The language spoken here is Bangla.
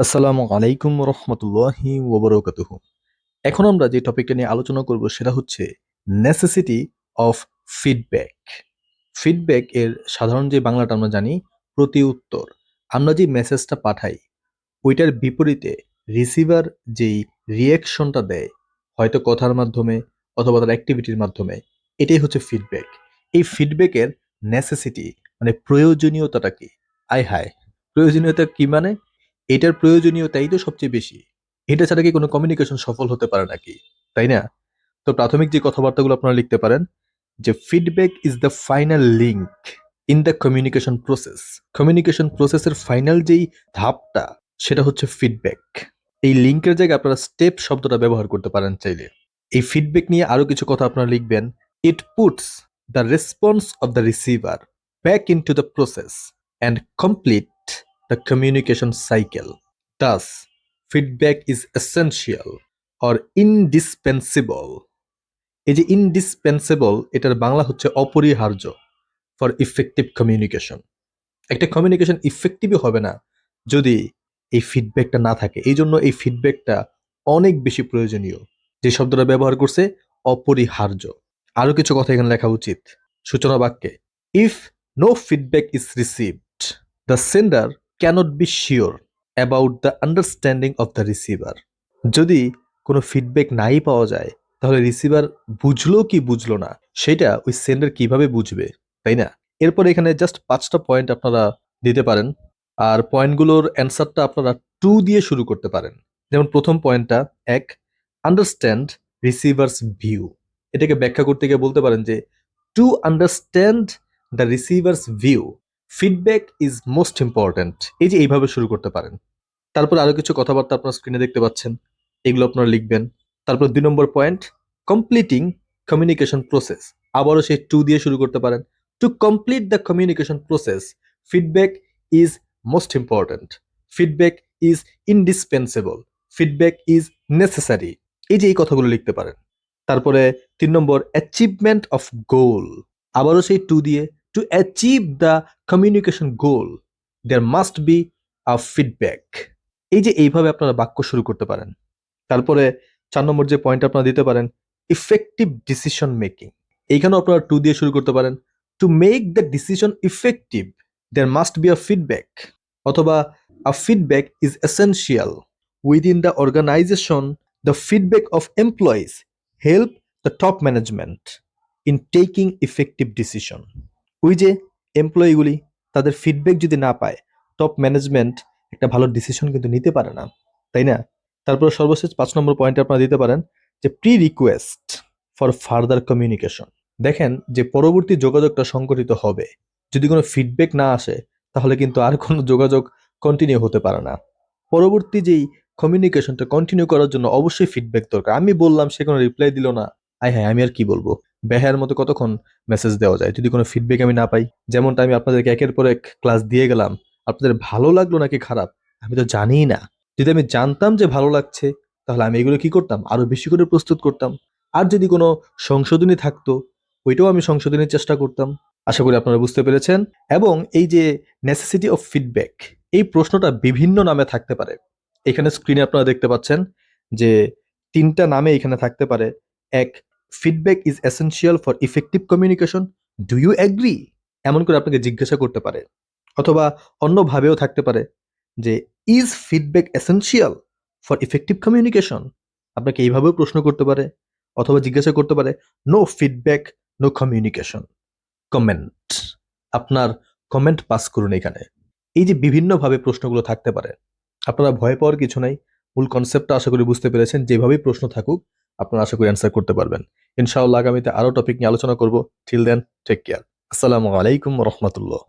আসসালামু আলাইকুম রহমতুল্লাহি ওবরাকাতুহু। এখন আমরা যে টপিকটা নিয়ে আলোচনা করব সেটা হচ্ছে নেসেসিটি অফ ফিডব্যাক। ফিডব্যাক এর সাধারণ যে বাংলাটা আমরা জানি প্রতি উত্তর। আমরা যে মেসেজটা পাঠাই ওইটার বিপরীতে রিসিভার যেই রিয়াকশনটা দেয়, হয়তো কথার মাধ্যমে অথবা তার অ্যাক্টিভিটির মাধ্যমে, এটাই হচ্ছে ফিডব্যাক। এই ফিডব্যাকের নেসেসিটি মানে প্রয়োজনীয়তাটা কি? আয় হায়, প্রয়োজনীয়তা কি মানে? এটার প্রয়োজনীয়তাই তো সবচেয়ে বেশি। এটা ছাড়া কি কোনো কমিউনিকেশন সফল হতে পারে নাকি? তাই না? তো প্রাথমিক যে কথাবার্তাগুলো আপনারা লিখতে পারেন যে feedback is the final link in the communication process. Communication প্রসেসের ফাইনাল যেই ধাপটা সেটা হচ্ছে ফিডব্যাক। এই লিঙ্কের জায়গায় আপনারা স্টেপ শব্দটা ব্যবহার করতে পারেন চাইলে। এই ফিডব্যাক নিয়ে আরো কিছু কথা আপনারা লিখবেন। It puts the response of the receiver back into the process and complete the communication cycle. Thus, feedback is essential or indispensable. এই যে ইনডিসপেন্সেবল এটার বাংলা হচ্ছে অপরিহার্য ফর ইফেক্টিভ কমিউনিকেশন। একটা কমিউনিকেশন ইফেক্টিভই হবে না যদি এই ফিডব্যাকটা না থাকে। এই জন্য এই ফিডব্যাকটা অনেক বেশি প্রয়োজনীয়। যে শব্দটা ব্যবহার করছে অপরিহার্য। আরো কিছু কথা এখানে লেখা উচিত সূচনা বাক্যে। If no feedback is received, the sender cannot be sure about the understanding of the receiver. যদি কোনো ফিডব্যাক নাই পাওয়া যায় তাহলে রিসিভার বুঝলো কি বুঝলো না সেটা ওই সেন্ডার কিভাবে বুঝবে, তাই না? এরপর এখানে জাস্ট ৫টা পয়েন্ট আপনারা দিতে পারেন। আর পয়েন্টগুলোর অ্যান্সারটা আপনারা টু দিয়ে শুরু করতে পারেন। যেমন প্রথম পয়েন্টটা, এক, আন্ডারস্ট্যান্ড রিসিভার্স ভিউ। এটাকে ব্যাখ্যা করতে গিয়ে বলতে পারেন যে to understand the receivers view feedback is most important. এই যে এইভাবে শুরু করতে পারেন। তারপর আরো কিছু কথাবার্তা আপনার স্ক্রিনে দেখতে পাচ্ছেন, এগুলো আপনারা লিখবেন। তারপর ২ নম্বর পয়েন্ট, কমপ্লিটিং কমিউনিকেশন প্রসেস। আবারও সেই টু দিয়ে শুরু করতে পারেন। To complete the communication process feedback is most important, feedback is indispensable, feedback is necessary. এই যে এই কথাগুলো লিখতে পারেন। তারপরে ৩ নম্বর, অ্যাচিভমেন্ট অফ গোল। আবারও সেই টু দিয়ে, to achieve the communication goal there must be a feedback. এই যে এইভাবে আপনারা বাক্য শুরু করতে পারেন। তারপরে ৪ নম্বর যে পয়েন্ট আপনারা দিতে পারেন, ইফেক্টিভ ডিসিশন মেকিং। এইখানেও আপনারা টু দিয়ে শুরু করতে পারেন। To make the decision effective there must be a feedback, অথবা a feedback is essential within the organisation. The feedback of employees help the top management in taking effective decision. ওই যে এমপ্লয়িগুলি তাদের ফিডব্যাক যদি না পায়, টপ ম্যানেজমেন্ট একটা ভালো ডিসিশন কিন্তু নিতে পারে না, তাই না? তারপর সর্বশেষ ৫ নম্বর পয়েন্টে আপনারা দিতে পারেন যে pre request for further communication. দেখেন যে পরবর্তী যোগাযোগটা সংগঠিত হবে, যদি কোনো ফিডব্যাক না আসে তাহলে কিন্তু আর কোনো যোগাযোগ কন্টিনিউ হতে পারে না। পরবর্তী যেই কমিউনিকেশনটা কন্টিনিউ করার জন্য অবশ্যই ফিডব্যাক দরকার। আমি বললাম, সে কোনো রিপ্লাই দিল না, আয় হ্যাঁ আমি আর কি বলবো? বেহায়ার মতো কতক্ষণ মেসেজ দেওয়া যায় যদি কোনো ফিডব্যাক আমি না পাই? যেমনটা আমি আপনাদেরকে একের পর এক ক্লাস দিয়ে গেলাম, আপনাদের ভালো লাগলো নাকি খারাপ আমি তো জানিই না। যদি আমি জানতাম যে ভালো লাগছে তাহলে আমি এগুলো কি করতাম, আরো বেশি করে প্রস্তুত করতাম। আর যদি কোনো সংশোধনী থাকতো ওইটাও আমি সংশোধনের চেষ্টা করতাম। আশা করি আপনারা বুঝতে পেরেছেন। এবং এই যে নেসেসিটি অফ ফিডব্যাক, এই প্রশ্নটা বিভিন্ন নামে থাকতে পারে। এখানে স্ক্রিনে আপনারা দেখতে পাচ্ছেন যে ৩টা নামে এখানে থাকতে পারে। এক, feedback is essential for effective communication, do you agree? এমন করে আপনাকে জিজ্ঞাসা করতে পারে। অথবা অন্যভাবেও থাকতে পারে যে is feedback essential for effective communication? আপনাকে এইভাবেও প্রশ্ন করতে পারে। অথবা জিজ্ঞাসা করতে পারে no feedback no communication, comment. আপনার কমেন্ট পাস করুন এখানে। এই যে বিভিন্নভাবে প্রশ্নগুলো থাকতে পারে, আপনারা ভয় পাওয়ার কিছু নাই। মূল কনসেপ্টটা আশা করি বুঝতে পেরেছেন। যেভাবেই প্রশ্ন থাকুক আপনারা আশা করি অ্যান্সার করতে পারবেন। ইনশাআল্লাহ আগামীতে আরো টপিক নিয়ে আলোচনা করব। Till then, take care. আসসালামু আলাইকুম রহমতুল্লাহ।